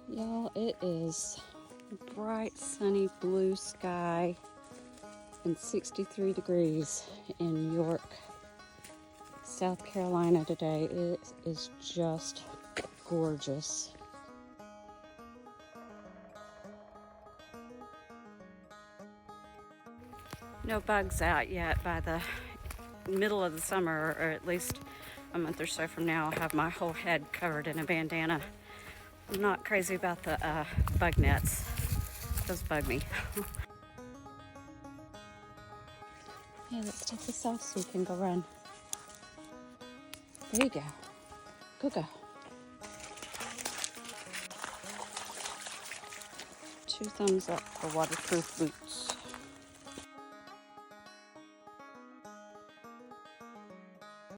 Y'all, it is bright, sunny, blue sky and 63 degrees in York, South Carolina today. It is just gorgeous. No bugs out yet. By the middle of the summer, or at least a month or so from now, I'll have my whole head covered in a bandana. I'm not crazy about the bug nets. Those bug me. Yeah, let's take this off so you can go run. There you go. Go. 2 thumbs up for waterproof boots.